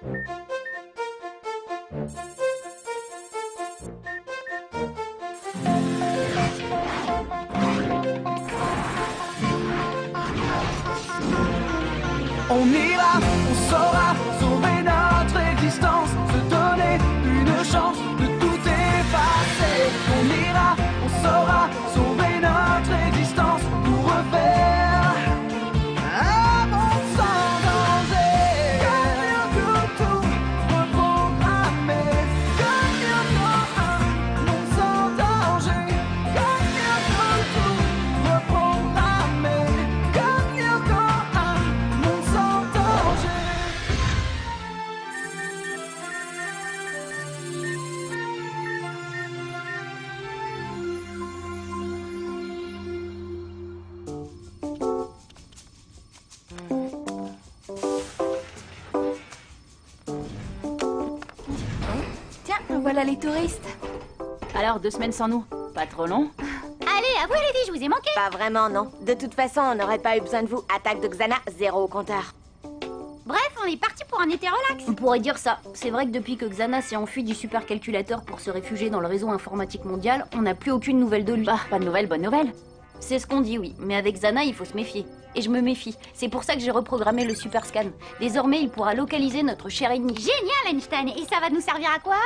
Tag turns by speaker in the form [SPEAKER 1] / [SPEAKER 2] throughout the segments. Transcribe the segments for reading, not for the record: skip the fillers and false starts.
[SPEAKER 1] On ira, on saura sauver notre existence, se donner une chance de tout effacer. On ira, on saura sauver notre existence pour refaire un monde sans danger. Comme tout reprogrammer, comme un monde sans danger. Comme tout reprogrammer, comme un monde sans danger.
[SPEAKER 2] Tiens, voilà les touristes.
[SPEAKER 3] Alors, 2 semaines sans nous, pas trop long?
[SPEAKER 4] Allez, à vous les filles, je vous ai manqué.
[SPEAKER 5] Pas vraiment, non. De toute façon, on n'aurait pas eu besoin de vous. Attaque de Xana, 0 au compteur.
[SPEAKER 4] Bref, on est parti pour un été relax.
[SPEAKER 3] On pourrait dire ça. C'est vrai que depuis que Xana s'est enfui du supercalculateur pour se réfugier dans le réseau informatique mondial, on n'a plus aucune nouvelle de lui. Bah, pas de nouvelles, bonne nouvelle. C'est ce qu'on dit, oui. Mais avec Xana, il faut se méfier. Et je me méfie. C'est pour ça que j'ai reprogrammé le super scan. Désormais, il pourra localiser notre cher ennemi.
[SPEAKER 4] Génial, Einstein. Et ça va nous servir à quoi?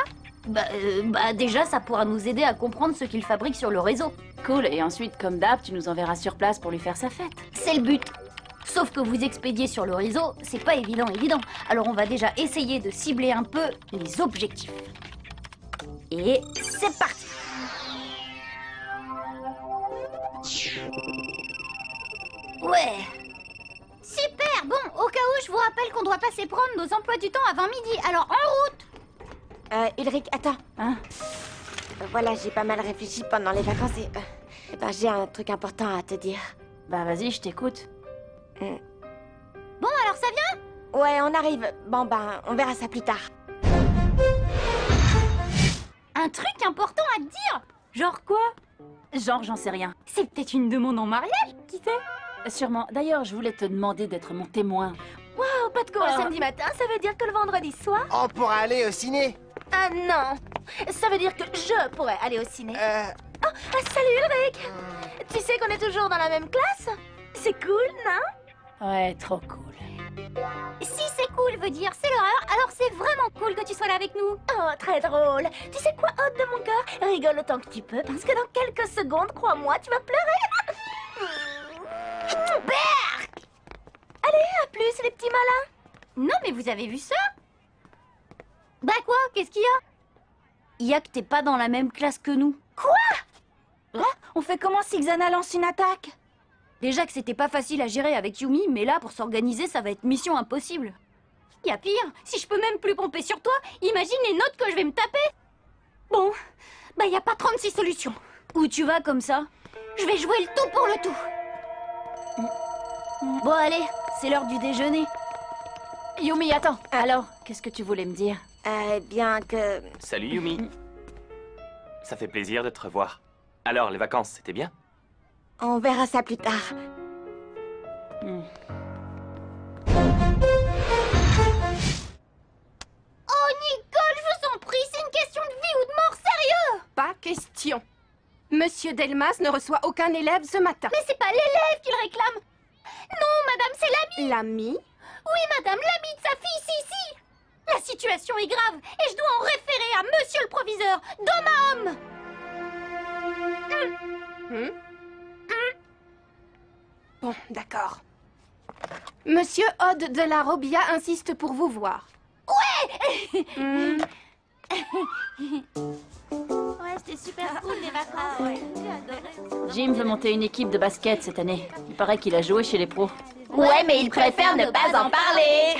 [SPEAKER 3] Déjà, ça pourra nous aider à comprendre ce qu'il fabrique sur le réseau. Cool, et ensuite, comme d'hab, tu nous enverras sur place pour lui faire sa fête. C'est le but. Sauf que vous expédiez sur le réseau, c'est pas évident. Alors on va déjà essayer de cibler un peu les objectifs. Et c'est parti. Ouais.
[SPEAKER 4] Super. Bon, au cas où, je vous rappelle qu'on doit passer prendre nos emplois du temps avant midi. Alors, en route.
[SPEAKER 5] Ulrich, attends.
[SPEAKER 3] Hein?
[SPEAKER 5] Voilà, j'ai pas mal réfléchi pendant les vacances et... j'ai un truc important à te dire.
[SPEAKER 3] Bah vas-y, je t'écoute.
[SPEAKER 4] Bon, alors ça vient?
[SPEAKER 5] Ouais, on arrive. Bon, on verra ça plus tard.
[SPEAKER 4] Un truc important à te dire.
[SPEAKER 3] Genre quoi? Genre, j'en sais rien.
[SPEAKER 4] C'est peut-être une demande en mariage, qui sait?
[SPEAKER 3] Sûrement. D'ailleurs, je voulais te demander d'être mon témoin.
[SPEAKER 2] Waouh, pas de cours le samedi matin, ça veut dire que le vendredi soir...
[SPEAKER 6] On pourra aller au ciné.
[SPEAKER 2] Ah non, ça veut dire que je pourrais aller au ciné. Oh, salut Ulrich. Tu sais qu'on est toujours dans la même classe? C'est cool, non?
[SPEAKER 3] Ouais, trop cool.
[SPEAKER 4] Si c'est cool veut dire c'est l'horreur, alors c'est vraiment cool que tu sois là avec nous.
[SPEAKER 2] Oh, très drôle. Tu sais quoi, hôte de mon cœur? Rigole autant que tu peux, parce que dans quelques secondes, crois-moi, tu vas pleurer. Berk! Allez, à plus, les petits malins.
[SPEAKER 4] Non, mais vous avez vu ça? Bah quoi? Qu'est-ce qu'il y a?
[SPEAKER 3] Il y a que t'es pas dans la même classe que nous.
[SPEAKER 2] Quoi?
[SPEAKER 3] On fait comment si Xana lance une attaque? Déjà que c'était pas facile à gérer avec Yumi, mais là, pour s'organiser, ça va être mission impossible.
[SPEAKER 4] Y a pire. Si je peux même plus pomper sur toi, imagine les notes que je vais me taper. Bon, bah y a pas 36 solutions.
[SPEAKER 3] Où tu vas comme ça?
[SPEAKER 4] Je vais jouer le tout pour le tout.
[SPEAKER 3] Bon, allez, c'est l'heure du déjeuner. Yumi, attends. Alors, qu'est-ce que tu voulais me dire?
[SPEAKER 5] Bien que...
[SPEAKER 7] Salut Yumi. Ça fait plaisir de te revoir. Alors, les vacances, c'était bien?
[SPEAKER 5] On verra ça plus tard.
[SPEAKER 4] Oh, Nicole, je vous en prie, c'est une question de vie ou de mort, sérieux!
[SPEAKER 8] Pas question. Monsieur Delmas ne reçoit aucun élève ce matin.
[SPEAKER 4] Mais c'est pas l'élève qu'il réclame. Non, madame, c'est l'ami.
[SPEAKER 8] L'ami?
[SPEAKER 4] Oui, madame, l'ami de sa fille, si. La situation est grave et je dois en référer à monsieur le proviseur, d'homme à homme.
[SPEAKER 8] Bon, d'accord. Monsieur Ode de la Robia insiste pour vous voir.
[SPEAKER 4] Ouais, c'était super cool les vacances. J'ai adoré.
[SPEAKER 3] Jim veut monter une équipe de basket cette année. Il paraît qu'il a joué chez les pros.
[SPEAKER 5] Ouais, mais il préfère ne pas en parler.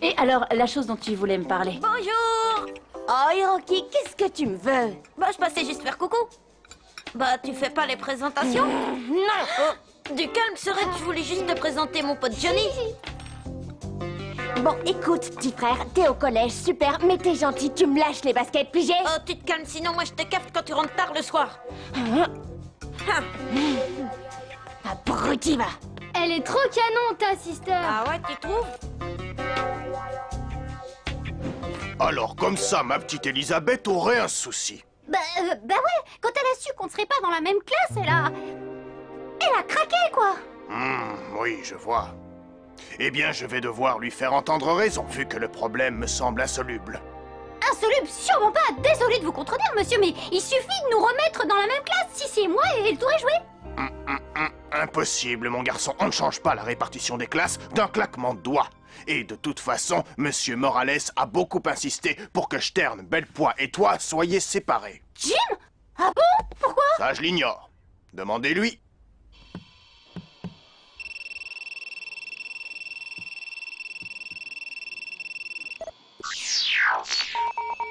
[SPEAKER 3] Et alors, la chose dont tu voulais me parler?
[SPEAKER 5] Bonjour. Oh, Hiroki, qu'est-ce que tu me veux?
[SPEAKER 9] Bah, je passais juste faire coucou. Bah, tu fais pas les présentations?
[SPEAKER 5] Non.
[SPEAKER 9] Oh, du calme, serait je voulais juste te présenter mon pote Johnny.
[SPEAKER 5] Bon, écoute, petit frère, t'es au collège, super, mais t'es gentil, tu me lâches les baskets, pigé?
[SPEAKER 9] Oh, tu te calmes, sinon moi je te capte quand tu rentres tard le soir.
[SPEAKER 5] Abruti, va.
[SPEAKER 4] Elle est trop canon, ta sister.
[SPEAKER 5] Ah ouais, tu trouves?
[SPEAKER 6] Alors comme ça, ma petite Elisabeth aurait un souci.
[SPEAKER 4] Bah ouais, quand elle a su qu'on ne serait pas dans la même classe, elle a craqué, quoi.
[SPEAKER 6] Oui, je vois. Eh bien, je vais devoir lui faire entendre raison, vu que le problème me semble insoluble.
[SPEAKER 4] Insoluble, sûrement pas. Désolée de vous contredire, monsieur, mais il suffit de nous remettre dans la même classe, Sissi et moi, et le tour est joué.
[SPEAKER 6] Impossible, mon garçon. On ne change pas la répartition des classes d'un claquement de doigts. Et de toute façon, Monsieur Morales a beaucoup insisté pour que Stern, Bellepoix et toi soyez séparés.
[SPEAKER 4] Jim? Ah bon? Pourquoi?
[SPEAKER 6] Ça, je l'ignore. Demandez-lui.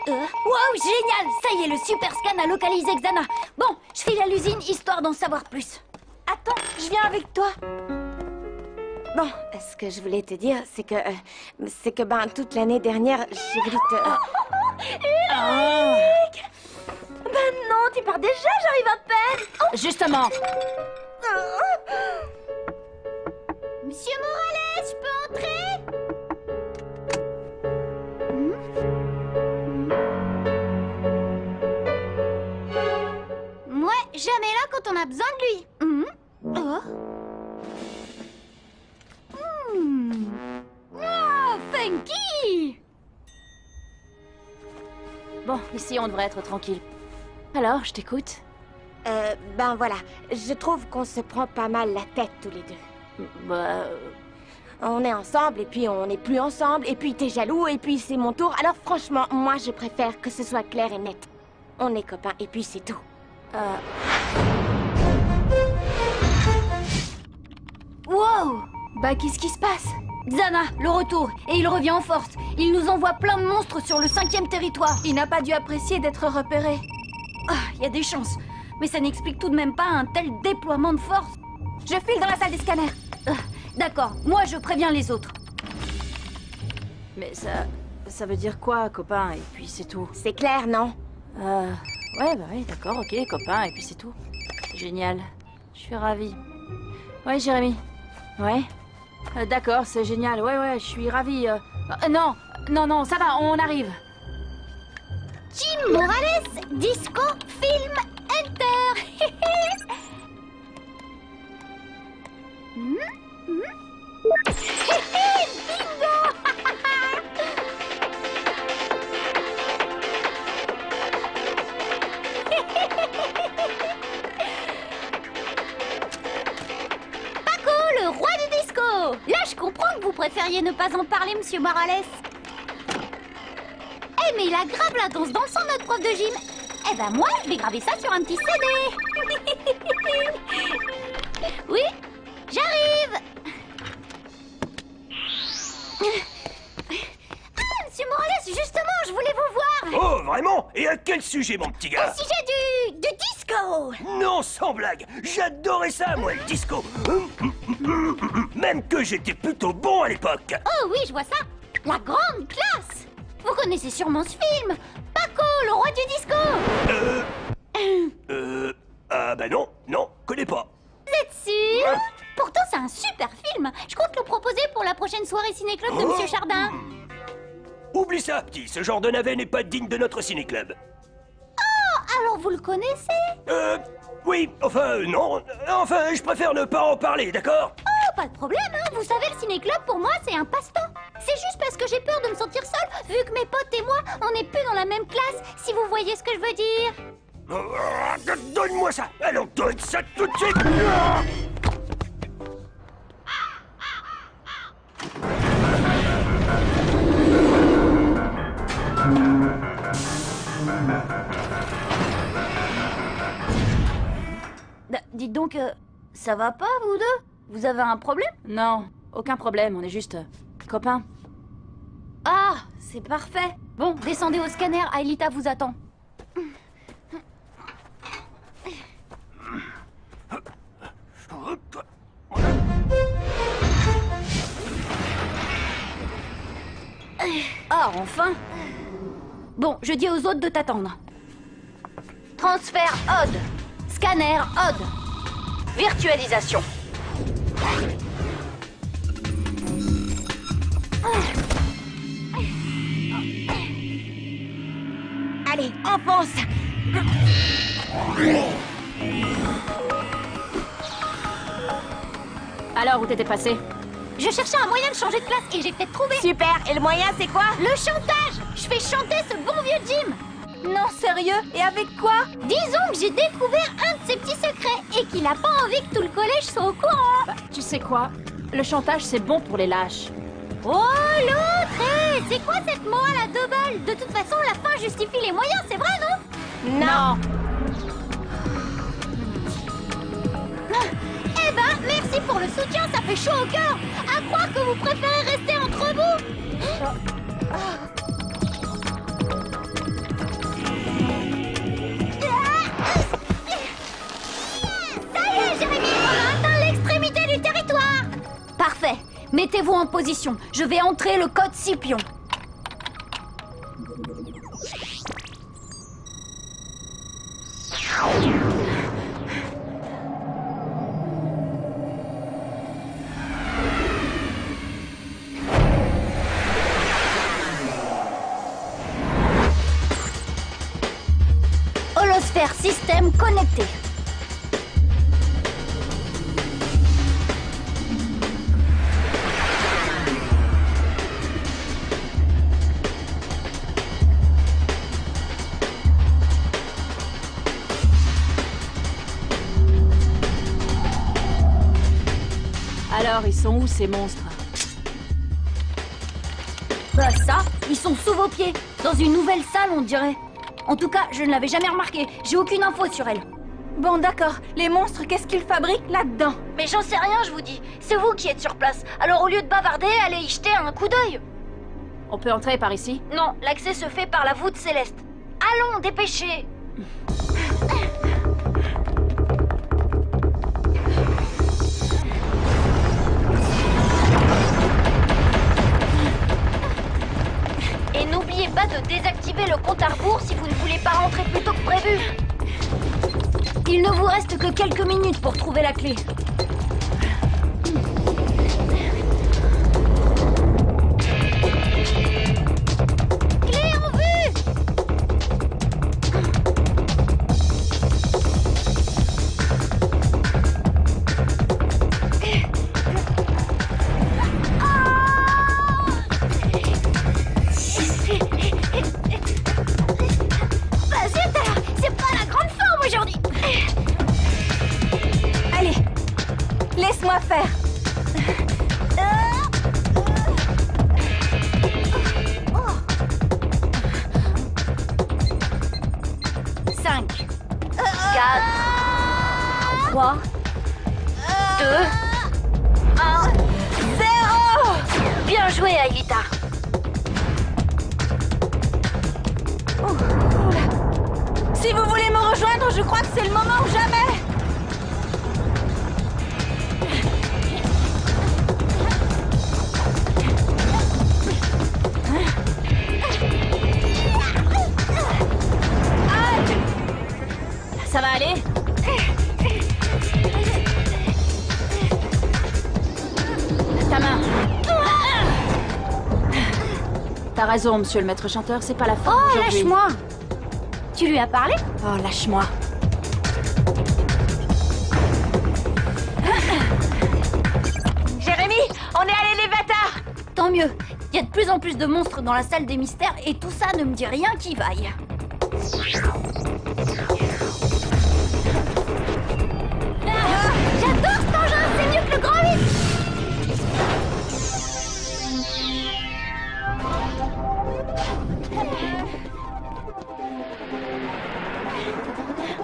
[SPEAKER 3] Wow, génial! Ça y est, le super scan a localisé Xana. Bon, je file à l'usine histoire d'en savoir plus.
[SPEAKER 5] Attends, je viens avec toi. Bon, ce que je voulais te dire, c'est que ben, toute l'année dernière, j'ai voulu te...
[SPEAKER 2] Ben non, tu pars déjà, j'arrive à peine.
[SPEAKER 3] Justement.
[SPEAKER 4] Monsieur Morales, je peux entrer? Ouais, jamais là quand on a besoin de lui. Oh, Funky!
[SPEAKER 3] Bon, ici on devrait être tranquille. Alors, je t'écoute.
[SPEAKER 5] Ben voilà, je trouve qu'on se prend pas mal la tête tous les deux. On est ensemble, et puis on n'est plus ensemble, et puis t'es jaloux, et puis c'est mon tour. Alors franchement, moi je préfère que ce soit clair et net. On est copains, et puis c'est tout.
[SPEAKER 3] Wow!
[SPEAKER 8] Bah, qu'est-ce qui se passe?
[SPEAKER 3] Xana, le retour, et il revient en force. Il nous envoie plein de monstres sur le 5e territoire.
[SPEAKER 8] Il n'a pas dû apprécier d'être repéré.
[SPEAKER 3] Ah, il y a des chances. Mais ça n'explique tout de même pas un tel déploiement de force.
[SPEAKER 8] Je file dans la salle des scanners.
[SPEAKER 3] D'accord, moi je préviens les autres.
[SPEAKER 10] Mais ça veut dire quoi, copain, et puis c'est tout?
[SPEAKER 5] C'est clair, non?
[SPEAKER 10] Ouais, bah oui, d'accord, ok, copain, et puis c'est tout. Génial. Je suis ravie. Ouais, Jérémy. Ouais? D'accord, c'est génial. Ouais, je suis ravie. Non, ça va, on arrive.
[SPEAKER 4] Jim Morales, Disco, Film, Enter. Bingo. Paco, le roi du disco. Là, je comprends que vous préfériez ne pas en parler, monsieur Morales. Eh, mais il a grave la danse dans le sang, notre prof de gym. Eh ben moi, je vais graver ça sur un petit CD. Oui, j'arrive. Ah, monsieur Morales, justement, je voulais vous voir.
[SPEAKER 11] Oh, vraiment? Et à quel sujet, mon petit gars?
[SPEAKER 4] Au sujet du disco.
[SPEAKER 11] Non, sans blague. J'adorais ça, moi, le disco. Même que j'étais plutôt bon à l'époque.
[SPEAKER 4] Oh oui, je vois ça. La grande classe. Vous connaissez sûrement ce film. Paco, le roi du disco.
[SPEAKER 11] Ah bah non, connais pas.
[SPEAKER 4] Vous êtes sûr? Pourtant, c'est un super film. Je compte le proposer pour la prochaine soirée ciné-club de Monsieur Chardin.
[SPEAKER 11] Oublie ça, petit. Ce genre de navet n'est pas digne de notre ciné-club.
[SPEAKER 4] Oh, alors vous le connaissez?
[SPEAKER 11] Oui, enfin, non. Enfin, je préfère ne pas en parler, d'accord?
[SPEAKER 4] Oh, pas de problème, hein. Vous savez, le ciné-club, pour moi, c'est un passe-temps. C'est juste parce que j'ai peur de me sentir seule, vu que mes potes et moi, on n'est plus dans la même classe, si vous voyez ce que je veux dire.
[SPEAKER 11] Donne-moi ça. Alors, donne ça tout de suite.
[SPEAKER 3] Dites donc, ça va pas, vous deux? Vous avez un problème?
[SPEAKER 10] Non, aucun problème, on est juste copains.
[SPEAKER 3] Ah, c'est parfait. Bon, descendez au scanner, Aelita vous attend. Ah, enfin. Bon, je dis aux autres de t'attendre. Transfert Odd. Scanner Odd. Virtualisation.
[SPEAKER 5] enfonce.
[SPEAKER 10] Alors, où t'étais passé?
[SPEAKER 4] Je cherchais un moyen de changer de classe et j'ai peut-être trouvé.
[SPEAKER 5] Super, et le moyen c'est quoi?
[SPEAKER 4] Le chantage. Je fais chanter ce bon vieux Jim.
[SPEAKER 5] Non, sérieux? Et avec quoi?
[SPEAKER 4] Disons que j'ai découvert un de ses petits secrets et qu'il a pas envie que tout le collège soit au courant.
[SPEAKER 10] Bah, tu sais quoi? Le chantage, c'est bon pour les lâches.
[SPEAKER 4] Oh, l'autre! C'est quoi cette morale à deux balles? De toute façon, la fin justifie les moyens, c'est vrai, non?
[SPEAKER 5] Non.
[SPEAKER 4] Eh ben, merci pour le soutien, ça fait chaud au cœur. À croire que vous préférez rester entre vous. Ça y est, Jérémy, on a atteint l'extrémité du territoire.
[SPEAKER 3] Parfait. Mettez-vous en position. Je vais entrer le code Scipion. Holosphère système connecté.
[SPEAKER 10] Alors, ils sont où ces monstres?
[SPEAKER 3] Bah ça, ils sont sous vos pieds. Dans une nouvelle salle, on dirait. En tout cas, je ne l'avais jamais remarqué. J'ai aucune info sur elle.
[SPEAKER 5] Bon, d'accord. Les monstres, qu'est-ce qu'ils fabriquent là-dedans?
[SPEAKER 2] Mais j'en sais rien, je vous dis. C'est vous qui êtes sur place. Alors au lieu de bavarder, allez y jeter un coup d'œil.
[SPEAKER 10] On peut entrer par ici?
[SPEAKER 2] Non, l'accès se fait par la voûte céleste. Allons, dépêchez. Et n'oubliez pas de désactiver le compte à rebours si vous ne voulez pas rentrer plus tôt que prévu.
[SPEAKER 3] Il ne vous reste que quelques minutes pour trouver la clé.
[SPEAKER 4] Clé en vue.
[SPEAKER 2] Bah zut alors, c'est pas la grande forme aujourd'hui.
[SPEAKER 5] Allez, laisse-moi faire.
[SPEAKER 2] 5, 4, 3, 2, 1, 0. Bien joué, Aelita.
[SPEAKER 5] Si vous voulez me rejoindre, je crois que c'est le moment ou jamais.
[SPEAKER 10] Ça va aller? Ta main. T'as raison, monsieur le maître chanteur, c'est pas la fin
[SPEAKER 3] Oh,
[SPEAKER 10] aujourd'hui.
[SPEAKER 3] lâche-moi! Tu lui as parlé?
[SPEAKER 10] Oh, lâche-moi.
[SPEAKER 2] Jérémy, on est à l'élévateur.
[SPEAKER 3] Tant mieux. Il y a de plus en plus de monstres dans la salle des mystères et tout ça ne me dit rien qui vaille.
[SPEAKER 4] J'adore cet engin, c'est mieux que le grand 8.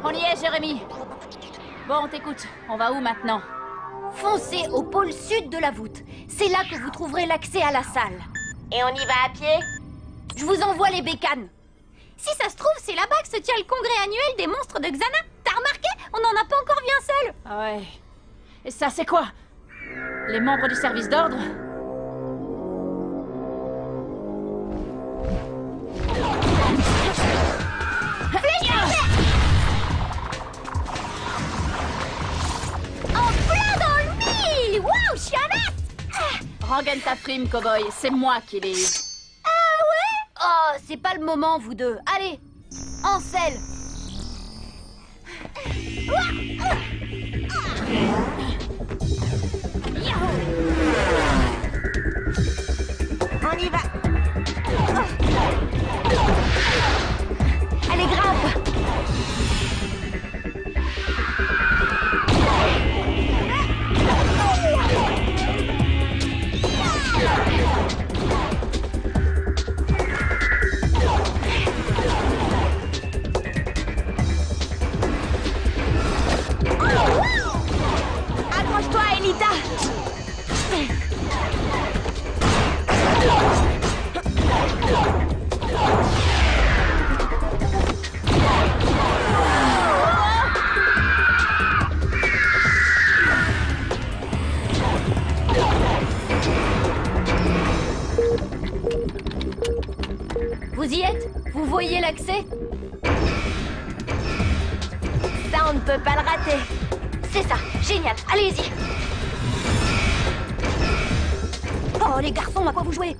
[SPEAKER 10] On y est, Jérémy. Bon, on t'écoute. On va où maintenant?
[SPEAKER 3] Foncez au pôle sud de la voûte. C'est là que vous trouverez l'accès à la salle.
[SPEAKER 5] Et on y va à pied?
[SPEAKER 3] Je vous envoie les bécanes.
[SPEAKER 4] Si ça se trouve, c'est là-bas que se tient le congrès annuel des monstres de Xana. T'as remarqué? On n'en a pas encore vu un seul.
[SPEAKER 10] Ah ouais. Et ça, c'est quoi? Les membres du service d'ordre?
[SPEAKER 4] En plein dans le mille. Waouh, je suis un as.
[SPEAKER 10] Rengaine ta prime, cowboy. C'est moi qui l'ai eu.
[SPEAKER 3] Oh, c'est pas le moment, vous deux. Allez, Ansel.
[SPEAKER 5] On y va. Allez, grimpe. Accroche-toi, Elita.
[SPEAKER 3] Vous y êtes? Vous voyez l'accès?
[SPEAKER 5] Ça, on ne peut pas le rater.
[SPEAKER 2] C'est ça, génial, allez-y.
[SPEAKER 3] Oh, les garçons, à quoi vous jouez?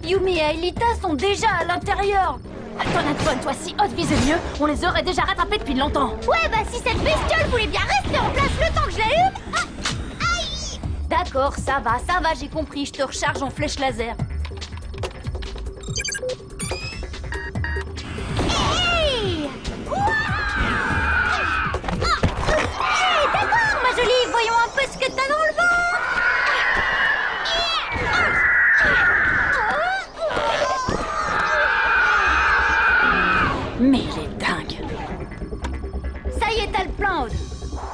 [SPEAKER 3] Yumi et Elita sont déjà à l'intérieur. Antoine, toi, si Odd visait mieux, on les aurait déjà rattrapés depuis longtemps.
[SPEAKER 4] Ouais, bah si cette bestiole voulait bien rester en place le temps que je l'allume... Aïe!
[SPEAKER 3] D'accord, ça va, j'ai compris. Je te recharge en flèche laser.
[SPEAKER 4] Hey! Hey, d'accord, ma jolie, voyons un peu ce que t'as dans le ventre.
[SPEAKER 3] Mais il est dingue. Ça y est, t'as le plan, Odd.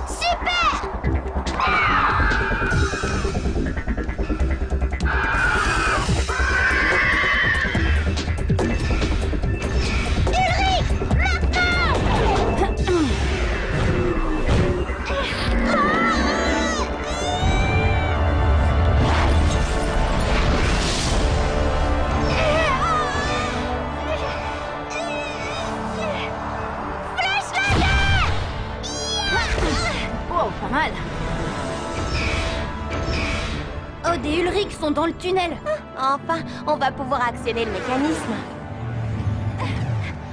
[SPEAKER 4] Super! Ulrich, maintenant!
[SPEAKER 3] Oh, pas mal. Odd et Ulrich sont dans le tunnel.
[SPEAKER 5] Enfin, on va pouvoir actionner le mécanisme.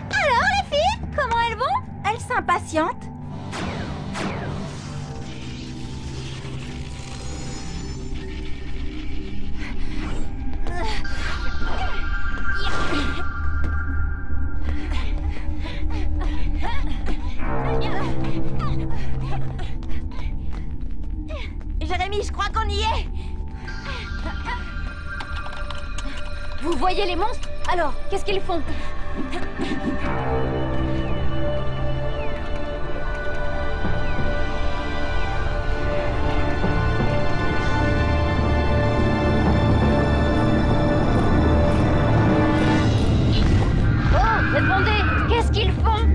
[SPEAKER 4] Alors, les filles, comment elles vont?
[SPEAKER 5] Elle s'impatiente. Jérémy, je crois qu'on y est.
[SPEAKER 3] Vous voyez les monstres? Alors, qu'est-ce qu'ils font? Oh, répondez! Qu'est-ce qu'ils font?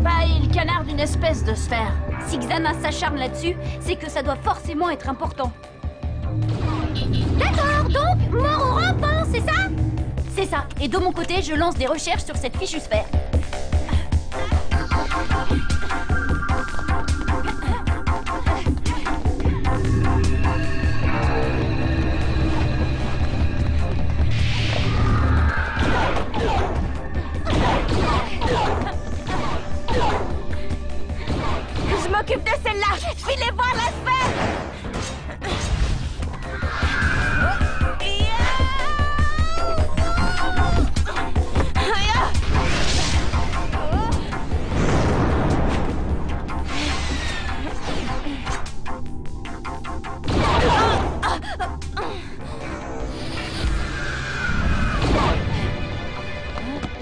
[SPEAKER 3] Bah, ils canardent une espèce de sphère. Si Xana s'acharne là-dessus, c'est que ça doit forcément être important.
[SPEAKER 4] D'accord, donc, mort au rampant, c'est ça?
[SPEAKER 3] C'est ça. Et de mon côté, je lance des recherches sur cette fichue sphère.
[SPEAKER 5] Je m'occupe de celle-là. Filez voir la sphère.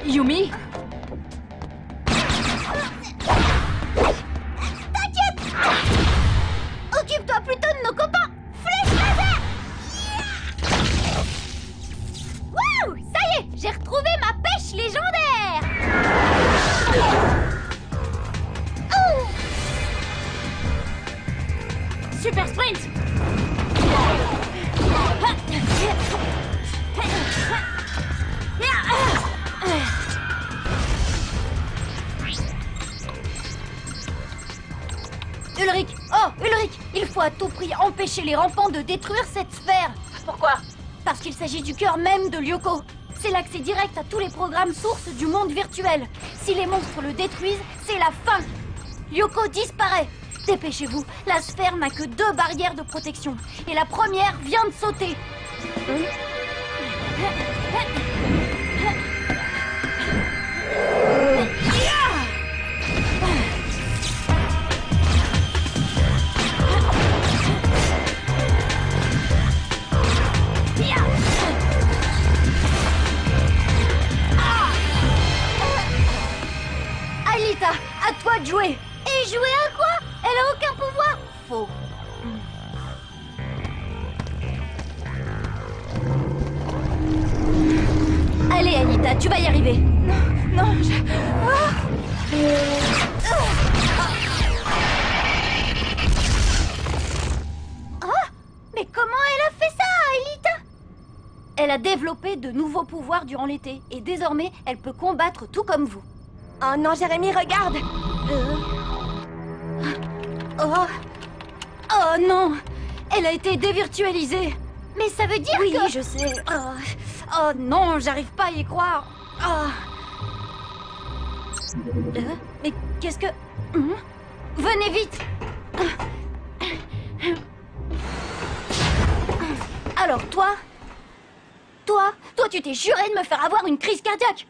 [SPEAKER 3] Yumi?
[SPEAKER 4] Occupe-toi plutôt de nos copains. Flèche laser! Wouh! Ça y est, j'ai retrouvé ma pêche légendaire! Oh!
[SPEAKER 3] Super sprint! Ulrich! Oh, Ulrich! Il faut à tout prix empêcher les rampants de détruire cette sphère! Pourquoi? Parce qu'il s'agit du cœur même de Lyoko. C'est l'accès direct à tous les programmes sources du monde virtuel. Si les monstres le détruisent, c'est la fin. Yoko disparaît. Dépêchez-vous, la sphère n'a que 2 barrières de protection. Et la première vient de sauter. Aelita, à toi de jouer.
[SPEAKER 4] Et jouer à quoi? Elle a aucun pouvoir.
[SPEAKER 3] Faux. Allez, Aelita, tu vas y arriver.
[SPEAKER 2] Non, je...
[SPEAKER 4] Mais comment elle a fait ça, Aelita?
[SPEAKER 3] Elle a développé de nouveaux pouvoirs durant l'été. Et désormais, elle peut combattre tout comme vous.
[SPEAKER 5] Oh non, Jérémy, regarde.
[SPEAKER 3] Oh non! Elle a été dévirtualisée.
[SPEAKER 4] Mais ça veut dire
[SPEAKER 3] Oui,
[SPEAKER 4] que...
[SPEAKER 3] je sais. Oh non, j'arrive pas à y croire. Mais qu'est-ce que... Venez vite. Alors toi, tu t'es juré de me faire avoir une crise cardiaque.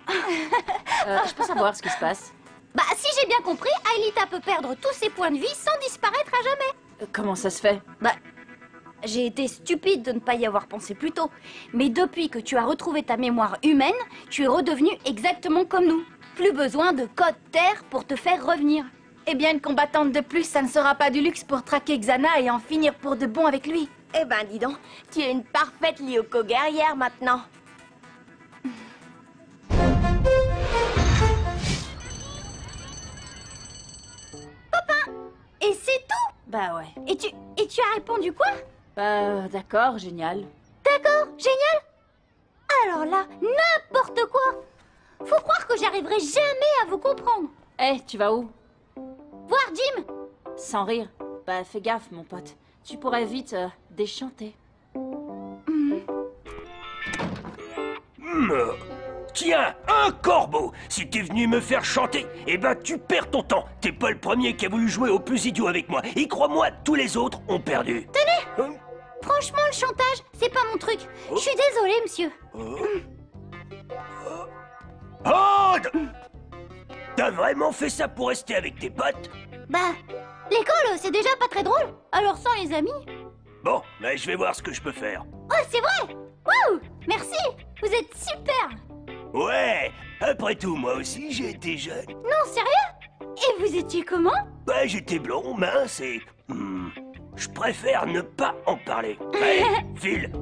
[SPEAKER 10] Je peux savoir ce qui se passe?
[SPEAKER 4] Bah, si j'ai bien compris, Aelita peut perdre tous ses points de vie sans disparaître à jamais.
[SPEAKER 10] Comment ça se fait?
[SPEAKER 3] Bah, j'ai été stupide de ne pas y avoir pensé plus tôt. Mais depuis que tu as retrouvé ta mémoire humaine, tu es redevenue exactement comme nous. Plus besoin de code terre pour te faire revenir.
[SPEAKER 2] Eh bien, une combattante de plus, ça ne sera pas du luxe pour traquer Xana et en finir pour de bon avec lui.
[SPEAKER 5] Eh ben, dis donc, tu es une parfaite Lyoko guerrière maintenant.
[SPEAKER 4] Et c'est tout?
[SPEAKER 10] Bah ouais.
[SPEAKER 4] Et tu as répondu quoi?
[SPEAKER 10] D'accord, génial.
[SPEAKER 4] D'accord, génial. Alors là, n'importe quoi. Faut croire que j'arriverai jamais à vous comprendre.
[SPEAKER 10] Eh, tu vas où?
[SPEAKER 4] Voir Jim.
[SPEAKER 10] Sans rire. Bah fais gaffe, mon pote. Tu pourrais vite déchanter.
[SPEAKER 11] Tiens, un corbeau! Si t'es venu me faire chanter, eh ben tu perds ton temps. T'es pas le premier qui a voulu jouer au plus idiot avec moi. Et crois-moi, tous les autres ont perdu.
[SPEAKER 4] Tenez! Franchement, le chantage, c'est pas mon truc. Je suis désolée, monsieur.
[SPEAKER 11] T'as vraiment fait ça pour rester avec tes potes?
[SPEAKER 4] Bah, l'école, c'est déjà pas très drôle. Alors sans les amis...
[SPEAKER 11] Bon, ben je vais voir ce que je peux faire.
[SPEAKER 4] Oh, c'est vrai! Waouh! Merci! Vous êtes super!
[SPEAKER 11] Ouais, après tout, moi aussi j'ai été jeune.
[SPEAKER 4] Non, sérieux? Et vous étiez comment?
[SPEAKER 11] Bah j'étais blond, mince et... je préfère ne pas en parler. Allez, file.